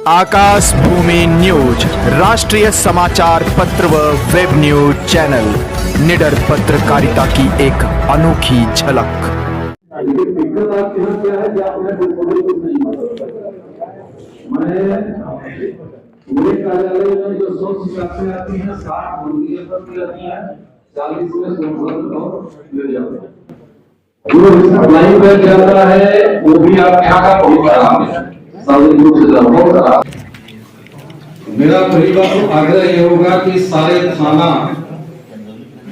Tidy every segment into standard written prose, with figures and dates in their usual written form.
आकाश भूमि news राष्ट्रीय समाचार पत्र व वेब न्यूज चैनल निडर पत्रकारिता की एक अनोखी झलक। दिक्कत आपके यहाँ क्या है कि आप मेरे कार्यालय में जो 100 शिकायतें आती हैं 60 मुर्गियां पर आती हैं 40 में ले जाते हैं। जो लाइन पे जाता है वो भी आप क्या का बहुत खराब है, सार्वजनिक रूप से बहुत खराब। मेरा पहली बात तो आग्रह ये होगा कि सारे थाना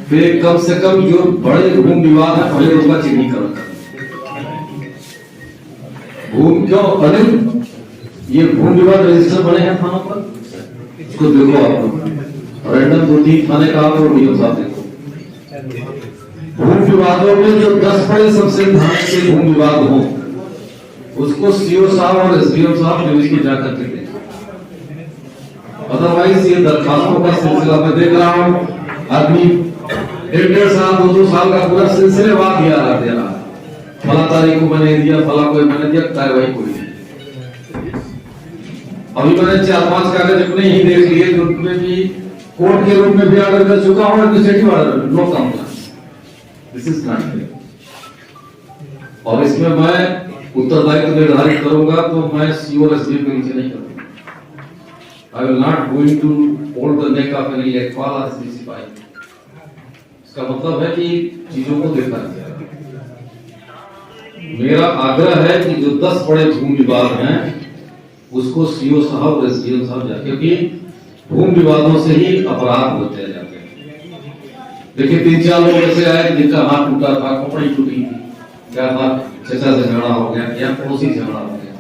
पे कम से कम जो बड़े भूमि विवाद है पहले उसका चिन्हीकरण करें। भूमि क्यों अनिल ये भूमि विवाद रजिस्टर बने हैं थानों पर, इसको देखो आप लोग रैंडम 2-3 थाने का आप लोग साथ देखो। भूमि विवादों में जो 10 बड़े सबसे थाने के भूमि विवाद हो उसको सीओ साहब और एसडीओ साहब डिवीजन जाकर के दें। अदरवाइज ये दरखास्तों का सिलसिला मैं देख रहा हूँ, आदमी 1.5 साल 2 साल का पूरा सिलसिलेवार दिया रहा, फला तारीख को मैंने दिया, फला कोई मैंने दिया, कार्रवाई कोई नहीं। अभी मैंने 4-5 कागज अपने ही देख लिए जिनमें भी कोर्ट के रूप में भी ऑर्डर कर चुका हूं, administrative order no complaints, this is not fair. और इसमें मैं उत्तरदायित्व निर्धारित करूंगा तो मैं सीओ और एसडीओ के नीचे नहीं करूंगा। I will not going to hold the neck of any लेखपाल और सिपाही। इसका मतलब है कि चीजों को देखा जाए। मेरा आग्रह है कि जो 10 बड़े भूमि विवाद हैं उसको सीओ साहब और एसडीओ साहब जाके, क्योंकि भूमि विवादों से ही अपराध होते जाते हैं। देखिए 3-4 लोग ऐसे आए जिनका हाथ टूटा था, खोपड़ी टूटी थी, क्या था, चचा से झगड़ा हो गया या पड़ोसी से झगड़ा हो गया।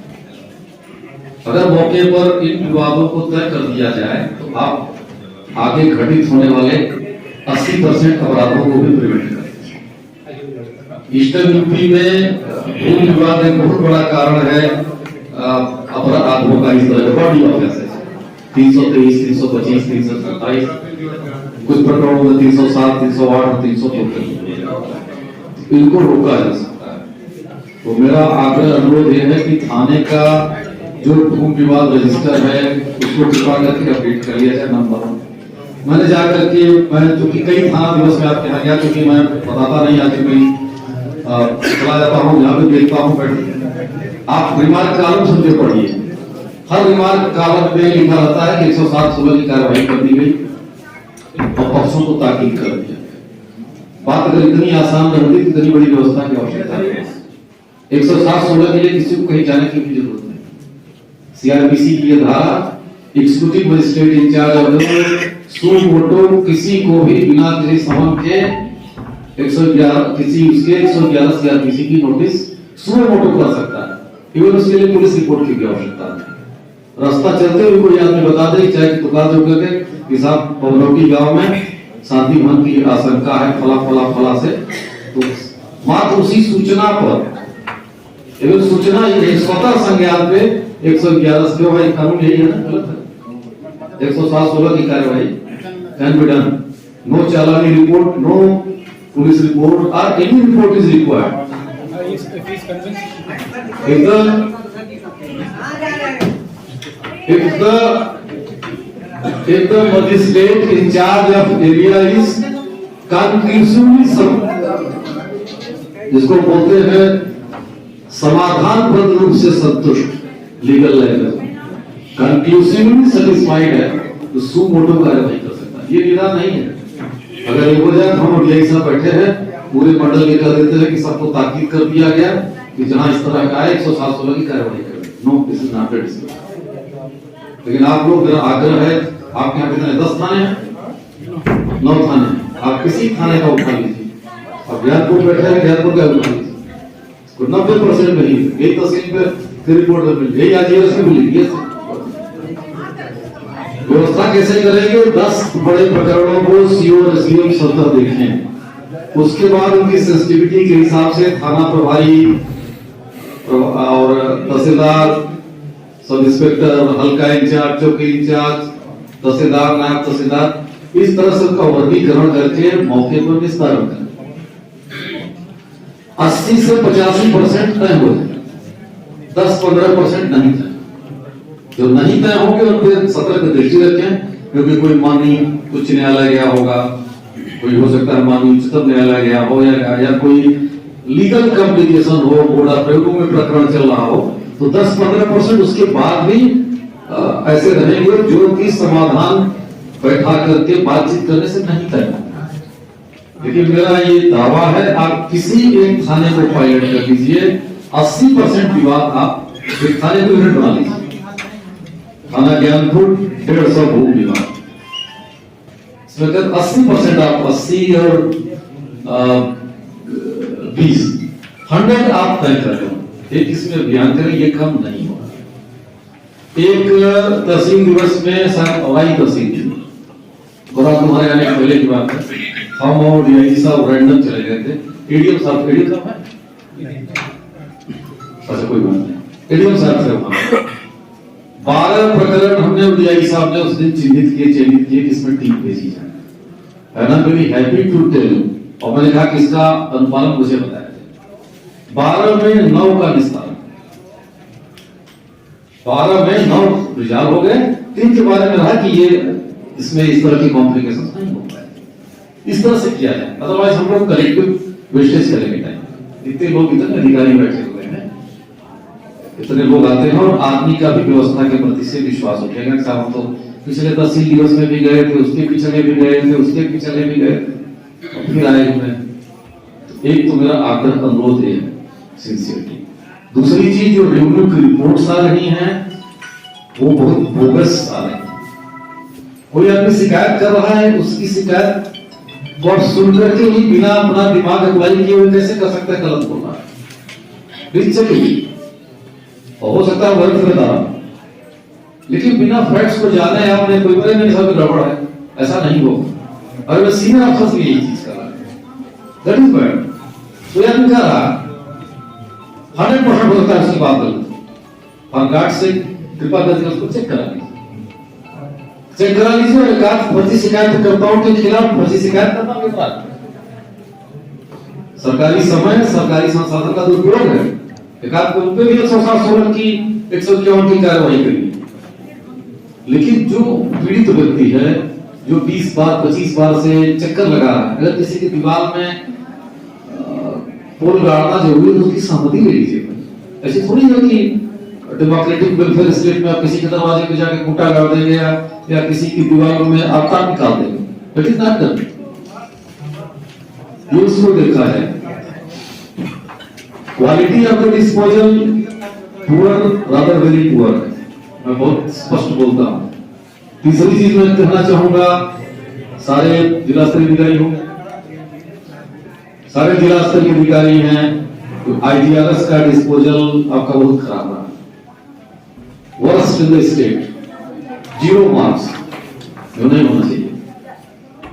अगर मौके पर इन विवादों को तय कर दिया जाए तो आप आगे घटित होने वाले 80% अपराधों को भी प्रिवेंट कर सकते हैं। ईस्टर्न यूपी में भूमि विवाद एक बहुत बड़ा कारण है अपराधों का, इस तरह बॉडी ऑफेंसेस 323, 325, 327, कुछ प्रकरणों में 307, 308, 372 इनको रोका जा सकता है। तो मेरा आग्रह अनुरोध यह है कि थाने का जो भूमि विवाद रजिस्टर है उसको कृपा करके अपडेट कर लिया जाए। नंबर 1 मैंने जाकर के मैं चूंकि कई थाना दिवस में आपके यहाँ गया, क्योंकि मैं बताता नहीं आके कहीं चला जाता हूँ, यहाँ पे देखता हूँ बैठ। आप रिमार्क कॉलम समझे पढ़िए, हर रिमार्क कॉलम में लिखा रहता है कि 107/16 की कार्रवाई कर दी गई और पक्षों को ताकीद कर दिया। बात अगर इतनी आसान न होती तो इतनी बड़ी व्यवस्था की आवश्यकता है। 107/16 के लिए किसी को कहीं जाने की भी जरूरत नहीं। सीआरपीसी की धारा एग्जीक्यूटिव मजिस्ट्रेट इंचार्ज ऑफ सू मोटो किसी को भी बिना किसी समन के 111 किसी उसके 111 सीआरपीसी की नोटिस सू मोटो कर सकता है। इवन उसके लिए पुलिस रिपोर्ट की भी आवश्यकता नहीं। रास्ता चलते हुए कोई आदमी बता दे, चाहे दुकान जो करके कि साहब पवनौटी गांव में शांति भंग की आशंका है फला फला फला से, तो मात्र उसी सूचना पर एवं सूचना ये स्वतः संज्ञान पे 111 से भाई कानून यही है ना, गलत है। 107/16 की कार्रवाई कैन बी डन, नो चालानी रिपोर्ट, नो पुलिस रिपोर्ट और any report is required. if the magistrate in charge of area is conclusively जिसको बोलते हैं समाधानप्रद रूप से संतुष्ट, लीगल लैंग्वेज कंक्लूसिवली सेटिस्फाइड है तो सू मोटो कार्रवाई कर सकता है। ये निरा नहीं है। अगर ये हो जाए हम यही सब बैठे हैं पूरे मंडल के कर देते हैं कि सबको ताकीद कर दिया गया कि जहां इस तरह का है 107/16 की कार्रवाई करें। No, this is not discussion. लेकिन आप लोग मेरा आग्रह है, आपके यहाँ कितने 10 थाने हैं, 9 थाने, आप किसी थाने का उठा लीजिए। अब ज्ञानपुर बैठे हैं, ज्ञानपुर का उठा लीजिए, 90% नहीं, यही तहसील पे रिपोर्ट मिल, यही आजीवन से मिलेगी। व्यवस्था कैसे करेंगे? 10 बड़े प्रकरणों को सीओ और एसडीओ स्वतः देखें, उसके बाद उनकी सेंसिटिविटी के हिसाब से थाना प्रभारी और तहसीलदार, सब इंस्पेक्टर, हल्का इंचार्ज, चौकी इंचार्ज, तहसीलदार, नायब तहसीलदार, इस तरह से उसका वर्गीकरण करके मौके पर निस्तारण करें। 80 से 85% तय हो जाए, 10-15% नहीं तय। जो नहीं तय होंगे उन पर सतर्क दृष्टि रखें, क्योंकि कोई माननीय उच्च न्यायालय गया होगा, कोई हो सकता है माननीय उच्चतम न्यायालय गया हो, या कोई लीगल कॉम्प्लिकेशन हो, बोर्ड ऑफ रिव्यू में प्रकरण चल रहा हो, तो 10-15% उसके बाद भी ऐसे रहेंगे जो कि समाधान बैठा करके बातचीत करने से नहीं तय होगा। लेकिन मेरा ये दावा है, आप किसी एक थाने को पायलट कर लीजिए, 80% विवाद आप एक थाने को यूनिट बना लीजिए। थाना ज्ञानपुर 150 भू विवाद, इसमें 80% आप 80 और 20 100 आप तय कर लो, एक इसमें अभियान करें, ये कम नहीं होगा। एक तहसील दिवस में अवाई तहसील थी, और तुम्हारे आने के पहले की बात है, हम और डीआईजी साहब रैंडम चले गए थे। एडीएम साहब है, अच्छा कोई बात नहीं, एडीएम साहब से वहां 12 प्रकरण हमने डीआईजी साहब ने उस दिन चिन्हित किए किसमें टीम भेजी जाए। I am very happy to tell you, और मैंने कहा कि इसका अनुपालन मुझे बताया जाए। 12 में 9 का निस्तारण, 12 में 9 रिजॉल्व हो गए। 3 के बारे में रहा कि ये इसमें इस तरह की कॉम्प्लिकेशन नहीं हो पाए, इस तरह से किया जाए, अदरवाइज हम लोग कलेक्टिव वेस्टेज करेंगे टाइम। इतने लोग, इतने अधिकारी बैठे हुए हैं, इतने लोग आते हैं, और आदमी का भी व्यवस्था के प्रति से विश्वास उठेगा। साहब तो पिछले तहसील दिवस में भी गए थे, उसके पिछले भी गए थे, उसके पिछले भी गए, फिर आए हुए। एक तो मेरा आग्रह अनुरोध है सिंसियरली। दूसरी चीज, जो रेवेन्यू की रिपोर्ट्स आ रही हैं वो बहुत बोगस आ रही है। कोई आदमी शिकायत कर रहा है, उसकी शिकायत को आप सुन करके ही बिना अपना दिमाग अप्लाई किए हुए कैसे कर सकता है गलत बोल रहा है, प्लीज चलिए, हो सकता है वर्ग करता, लेकिन बिना फैक्ट्स को जाने आपने कोई बड़े नहीं सब गड़बड़ है, ऐसा नहीं होगा। और मैं सीनियर अफसर से यही चीज कर रहा है, दैट इज बैड। तो यह कह रहा 100% होता है उसकी बात गलत, और गार्ड से कृपा करके उसको चेक करा लीजिए, चेक करा लीजिए। और एकाध फर्जी शिकायतकर्ताओं के खिलाफ फर्जी शिकायत करना भी अपराध है, सरकारी समय, सरकारी संसाधन का दुरुपयोग है। एकाध को उन पे भी 160 की 151 की कार्रवाई करेगी। लेकिन जो पीड़ित व्यक्ति है, जो 20 बार 25 बार से चक्कर लगा रहा है, अगर किसी की दीवार में पोल गाड़ना जरूरी है तो उसकी सहमति ले लीजिए। ऐसी थोड़ी है कि डेमोक्रेटिक वेलफेयर स्टेट में आप किसी के दरवाजे पे जाके खूंटा गाड़ देंगे या किसी की दीवार में आपका निकाल देंगे। It is not done. ये उसको देखा है। Quality of the disposal poor, rather very poor, मैं बहुत स्पष्ट बोलता हूं। तीसरी चीज मैं कहना चाहूंगा, सारे जिला स्तरीय अधिकारी होंगे, सारे जिला स्तरीय अधिकारी हैं, तो आईजीआरएस का डिस्पोजल आपका बहुत खराब रहा, worst in the state, 0 marks, जो नहीं होना चाहिए।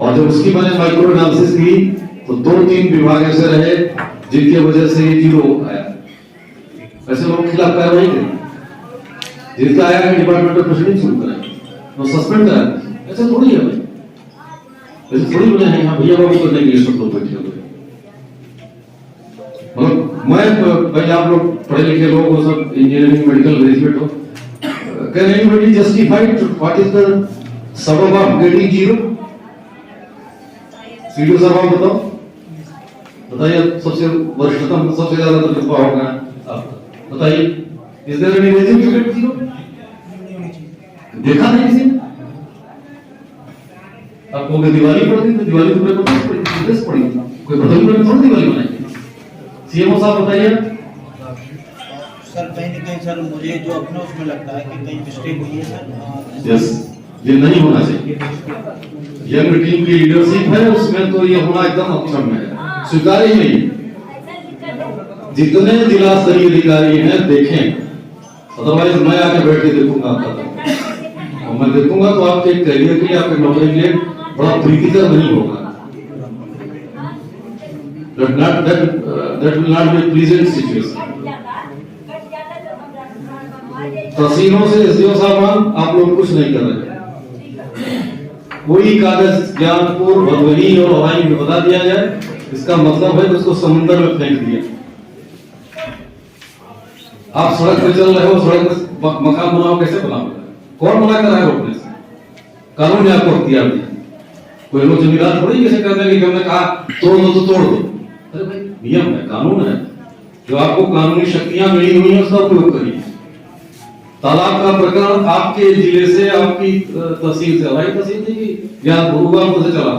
और जब उसकी मैंने माइक्रो एनालिसिस की तो 2-3 विभाग ऐसे रहे जिनके वजह से ये 0 आया। ऐसे लोगों के खिलाफ कार्रवाई करें, जिसका आया है डिपार्टमेंटल प्रोसीडिंग शुरू करें, तो सस्पेंड करें। ऐसा थोड़ी है भाई, ऐसे थोड़ी बने हैं भैया बाबू करने के लिए सब लोग बैठे हुए। मतलब मैं भाई, आप लोग पढ़े लिखे लोग हो, सब इंजीनियरिंग मेडिकल ग्रेजुएट हो, can anybody justified what is the सबब ऑफ गेटिंग 0? सीडीओ साहब आप बताओ, बताइए, सबसे वरिष्ठतम, सबसे ज्यादा तजुर्बा होगा आप बताइए, is there any reason to get 0? देखा नहीं किसी ने? आपको दिवाली पड़ गई तो दिवाली पूरे को ड्रेस पड़ी, कोई बदल में थोड़ी दिवाली बनाई। सीएमओ साहब बताइए। सर कहीं ना कहीं सर मुझे जो अपने उसमें लगता है कि कहीं मिस्टेक हुई है सर। यस, ये नहीं होना चाहिए। यंग टीम की लीडरशिप है, उसमें तो ये होना एकदम अक्षम है, स्वीकार ही नहीं। जितने जिला स्तरीय अधिकारी हैं देखें, अदरवाइज मैं आके बैठ के देखूंगा आपका, और मैं देखूंगा तो आपके करियर के लिए, आपके नौकरी के लिए बड़ा प्रीतिकर नहीं होगा। That will not be a pleasant situation. तहसीलों से एसडीओ साहब आप लोग कुछ नहीं कर रहे। कोई कागज ज्ञानपुर, भदोही और हवाई में बता दिया जाए, इसका मतलब है कि उसको समुद्र में फेंक दिया। आप सड़क पे चल रहे हो, सड़क मकान बनाओ, कैसे बनाओगे? कौन मना कर रहा है रोकने से? कानून ने आपको अख्तियार दिया। कोई लोग जमींदार थोड़ी कैसे कर देंगे कि हमने कहा तोड़ दो तो तोड़ दो। अरे भाई नियम है, कानून है, जो आपको कानूनी शक्तियां मिली हुई है उसका उपयोग करिए। तालाब का प्रकरण आपके जिले से, आपकी तहसील से, हमारी तहसील थी कि या भूगोल से चला,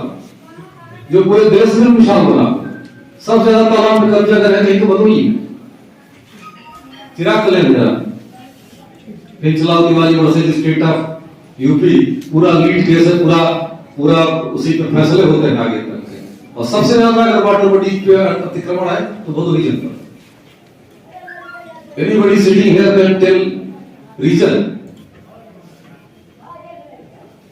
जो पूरे देश में मिसाल बना। सबसे ज्यादा तालाब में कब्जा कर रहे थे तो भदोही। चिराग कलें जरा चलाओ Tiwari versus state of UP, पूरा लीड केस है, पूरा उसी पे फैसले होते हैं आगे तक के। और सबसे ज्यादा अगर वाटर बॉडी पे अतिक्रमण है तो भदोही जनपद। Anybody sitting here can tell reason?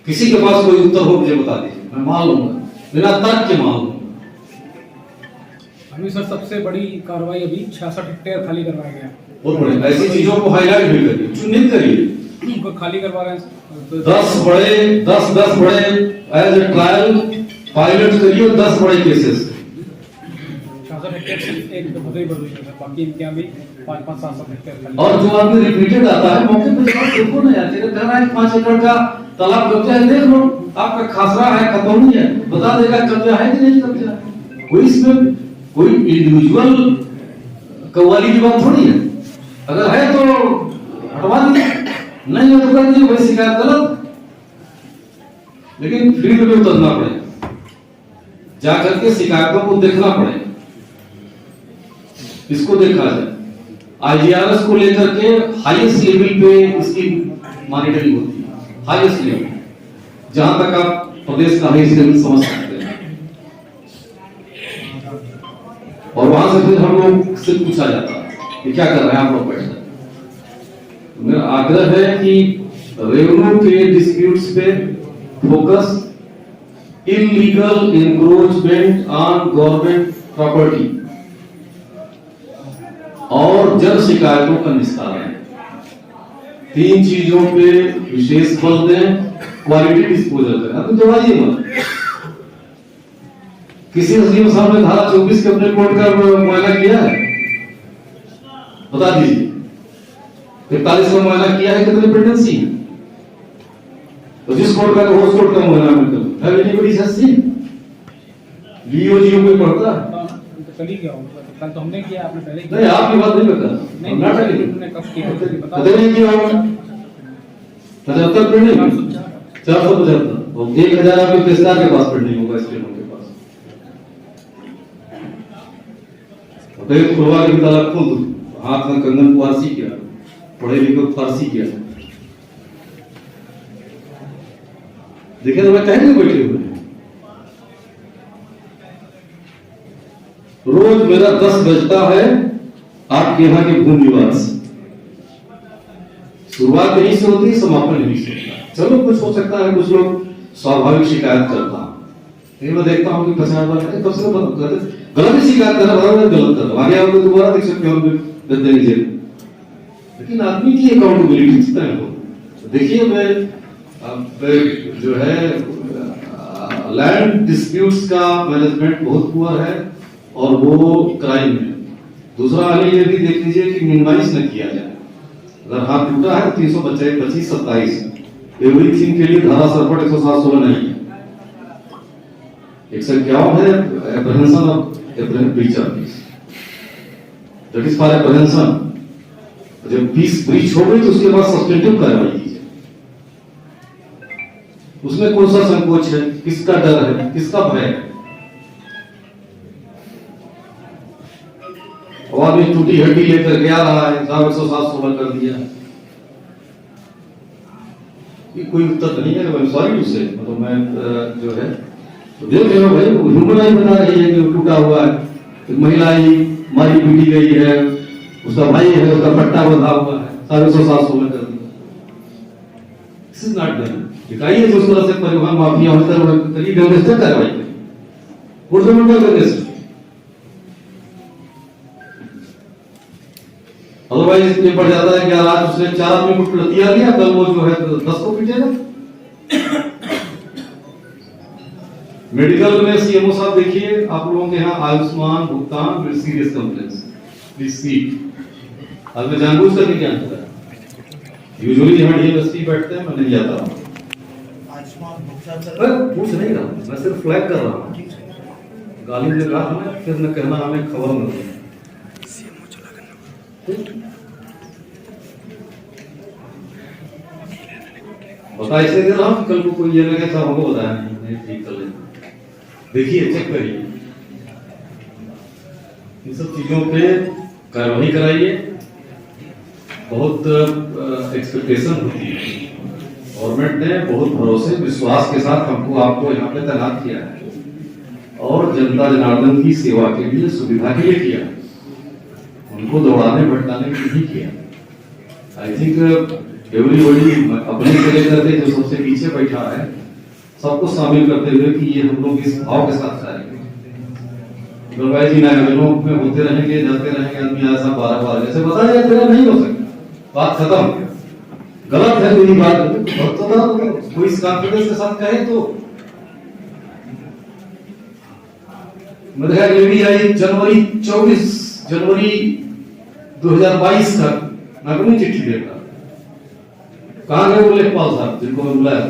किसी के पास कोई उत्तर हो मुझे बता दीजिए, मैं मान लूंगा, बिना तर्क के मान लूंगा। अभी सर सबसे बड़ी कार्रवाई अभी 66 हेक्टेयर खाली करवाया गया। बहुत बढ़िया, ऐसी चीजों को हाईलाइट भी करिए, चिन्हित करिए। उनको खाली करवा रहे हैं 10 बड़े एज ए ट्रायल पायलट करिए, 10 बड़े केसेस। 66 हेक्टेयर सिर्फ एक भदोही है, बाकी इनके यहाँ भी 5-7 हेक्टेयर खाली। और जो आदमी रिपीटेड आता है मौके पे जवाब देखो ना यार, तेरे घर में 5 एकड़ का तालाब कब्जा है, देख लो, आपका खासरा है, खतौनी है, बता देगा कब्जा है कि नहीं कब्जा है। कोई इसमें कोई इंडिविजुअल कव्वाली की बात थोड़ी है। अगर है तो हटवा दीजिए, नहीं है तो कर दीजिए, भाई शिकायत गलत। लेकिन फील्ड में उतरना पड़ेगा, जाकर के शिकायतों को देखना पड़ेगा, इसको देखा जाए। आईजीआरएस को लेकर के हाईएस्ट लेवल पे इसकी मॉनिटरिंग होती है, हाईएस्ट लेवल, जहां तक आप प्रदेश का हाईएस्ट लेवल समझ सकते हैं। और वहां से फिर हम लोग से पूछा जाता है कि क्या कर रहे हैं आप लोग बैठे। तो मेरा आग्रह है कि रेवेन्यू के डिस्प्यूट्स पे focus, illegal encroachment on government property और जन शिकायतों का निस्तारण, 3 चीजों पे विशेष बल दें। क्वालिटी डिस्पोजल करें, तो जवाइए मत। किसी एसडीएम साहब ने धारा 24 के अपने कोर्ट का मुआयना किया है? बता दीजिए। 43 का मुआयना किया है, कितनी पेंडेंसी है? तो जिस कोर्ट का उस कोर्ट का मुआयना मतलब है, एनीबॉडी हैज सीन। लीओजीओ में पढ़ता है, कल ही गया हूं, कल तो हमने किया, आपने पहले नहीं आपकी बात नहीं पता, नहीं नाटक है। हमने कब किया बता पता नहीं किया होगा। 75 पेंडिंग, 475 और 1000 आपके पेशकार के पास पेंडिंग होगा, स्टेट के पास। तो खुलवा के ताला खोल दो, हाथ में कंगन फारसी किया, पढ़े लिखे फारसी किया। देखिए तो मैं कह नहीं बैठे हुए, रोज मेरा 10 बजता है आपके यहाँ के भूमि विवाद से। शुरुआत यहीं से होती है, समापन यहीं से होता है। चलो कुछ हो सकता है, कुछ लोग स्वाभाविक शिकायत करता है, मैं देखता हूँ कि 50 बार कब से गलत ही शिकायत कर रहा है, गलत कर रहा है, आगे आप दोबारा देख सकते हो जेल। लेकिन आदमी की अकाउंटेबिलिटी किस तरह हो। देखिए मैं जो है लैंड डिस्प्यूट्स का मैनेजमेंट बहुत पुअर है और वो क्राइम है। दूसरा वाले ये भी देख लीजिए कि मिनिमाइज न किया जाए। अगर हाथ टूटा है 325 27 एवरीथिंग के लिए धारा 107 नहीं है। 151 है apprehension of breach of peace, that is for apprehension. जब पीस ब्रीच हो गई तो उसके बाद सब्सटेंटिव कार्रवाई कीजिए। उसमें कौन सा संकोच है, किसका डर है, किसका भय है। और भी टूटी हड्डी लेकर गया रहा है, 107 कर दिया, ये कोई उत्तर नहीं है। मैं सॉरी टू से, मतलब मैं जो है तो देख रहे हो भाई, ह्यूमन आई बता रही है कि टूटा हुआ है, एक महिला आई मारी पीटी गई है, उसका भाई है, उसका पट्टा बंधा हुआ है, 107 कर दिया। This is not done. दिखाइए जो उस तरह से परिवहन माफिया होता है करिए, गैंगस्टर कार्रवाई करिए, गैंगस्टर। अदरवाइज ये पड़ जाता है कि यार आज उसने 4 आदमी को पीटा दिया, कल वो जो है 10 को पीटेगा। मेडिकल में सीएमओ साहब देखिए, आप लोगों के यहाँ आयुष्मान भुगतान with serious complaints please see, अब मैं जानबूझ करके क्या कर रहा है, यूजुअली यहाँ डीएमएसपी बैठते हैं, मैं नहीं जाता हूँ। सर पूछ नहीं रहा, मैं सिर्फ फ्लैग कर रहा हूँ। गाली ने कहा हमें, फिर न कहना हमें खबर न दे। बता इसलिए दे रहा हूँ, कल को कोई ये लगे तो हमको बताया नहीं, ठीक कर ले। देखिए, चेक करिए, इन सब चीजों पे कार्रवाई कराइए। बहुत एक्सपेक्टेशन होती है, गवर्नमेंट ने बहुत भरोसे विश्वास के साथ हमको आपको यहाँ पे तैनात किया है और जनता जनार्दन की सेवा के लिए, सुविधा के लिए किया, उनको दौड़ाने भटकाने के लिए नहीं किया। आई थिंक एवरीबॉडी अपने से लेकर के जो सबसे पीछे बैठा है सबको शामिल करते हुए कि ये हम लोग इस भाव के साथ जाएंगे। भाई जी नगरों में होते रहेंगे, जाते रहेंगे, आदमी ऐसा 12 जैसे बता दिया तेरा नहीं हो सकता, बात खत्म। गलत है कोई बात, कोई इस कॉन्फिडेंस के साथ कहे तो मतलब ये भी आई जनवरी 2022 तक नगरों चिट्ठी देता। कहाँ गए वो लेखपाल साहब जिनको मैं बुलाया?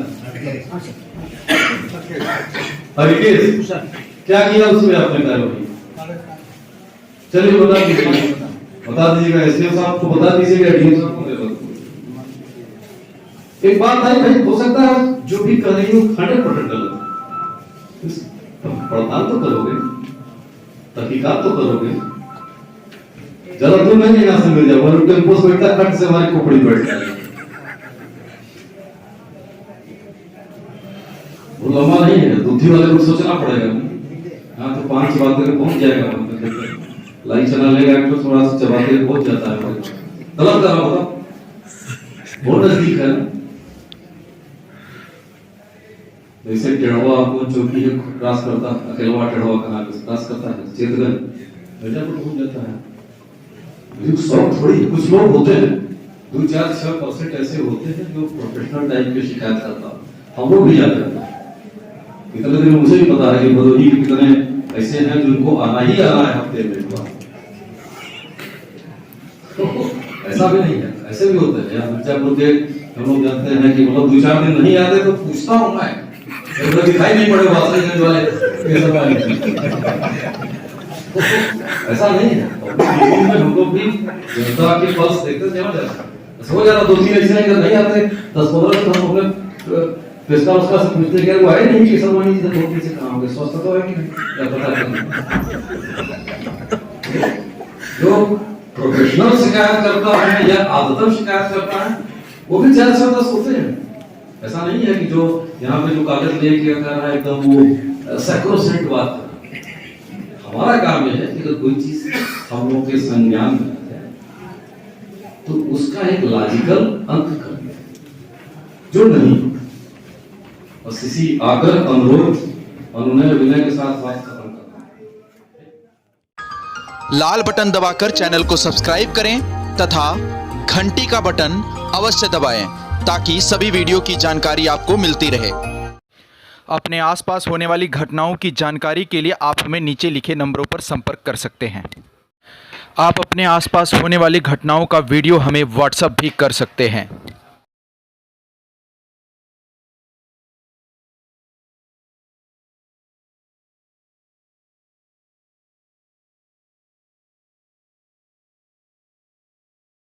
हरिकेश, क्या किया उसमें आपने कार्रवाई? चलिए बता दीजिएगा, एसडीएम साहब को बता दीजिएगा, डीएम साहब को दे दो। एक बात है भाई, हो सकता है जो भी कर रही हो 100% गलत, पड़ताल तो करोगे, तहकीकात तो करोगे। जरा तुम नहीं यहाँ से मिल जाओ, टेम्पो से बैठा खट से हमारी खोपड़ी बैठ जाएगी। वो लंबा नहीं है, बुद्धि वाले को सोचना पड़ेगा। हाँ तो 5 बातें में पहुंच जाएगा, लाइक चला लेगा तो थोड़ा सा चबाते पहुंच जाता है। गलत कर रहा होगा, बहुत नजदीक है। वैसे टेढ़वा आपको चौकी है क्रॉस करता, अकेलवा टेढ़वा कहाँ क्रॉस करता है, चेतगन बेटा को पहुंच जाता है। सब थोड़ी, कुछ लोग होते हैं 2-4-6% ऐसे होते हैं जो प्रोफेशनल टाइप की शिकायत करता, हम लोग भी जाते हैं। इतने दिन मुझे भी पता है कि भदोही के कितने ऐसे हैं जिनको आना ही आना है हफ्ते में। ऐसा भी नहीं है, ऐसे भी होते हैं। मिर्जापुर के हम लोग जानते हैं कि मतलब 2-4 दिन नहीं आते तो पूछता हूँ मैं, दिखाई नहीं पड़े वाले ऐसा नहीं है। हम लोग भी जनता के पल्स देखते हो जाता 2-3 ऐसे नहीं आते 10-15 तो हम लोग उसका से पूछते क्या वो है नहीं कि सरवानी जी धोखे से कहाँ होंगे, स्वस्थ तो है कि नहीं, क्या पता नहीं। जो प्रोफेशनल शिकायत करता है या आदतन शिकायत करता है वो भी 4-10 होते हैं। ऐसा नहीं है कि जो यहाँ पे जो कागज लेके कर रहा है एकदम वो सैक्रोसेंट बात कर। हमारा काम यह है कि अगर कोई चीज हम लोग के संज्ञान में है तो उसका एक लॉजिकल अंत करना जो नहीं, बस इसी आग्रह, अनुरोध, अनुनय, विनय के साथ बात खत्म करना। लाल बटन दबाकर चैनल को सब्सक्राइब करें तथा घंटी का बटन अवश्य दबाएं ताकि सभी वीडियो की जानकारी आपको मिलती रहे। अपने आसपास होने वाली घटनाओं की जानकारी के लिए आप हमें नीचे लिखे नंबरों पर संपर्क कर सकते हैं। आप अपने आसपास होने वाली घटनाओं का वीडियो हमें व्हाट्सएप भी कर सकते हैं।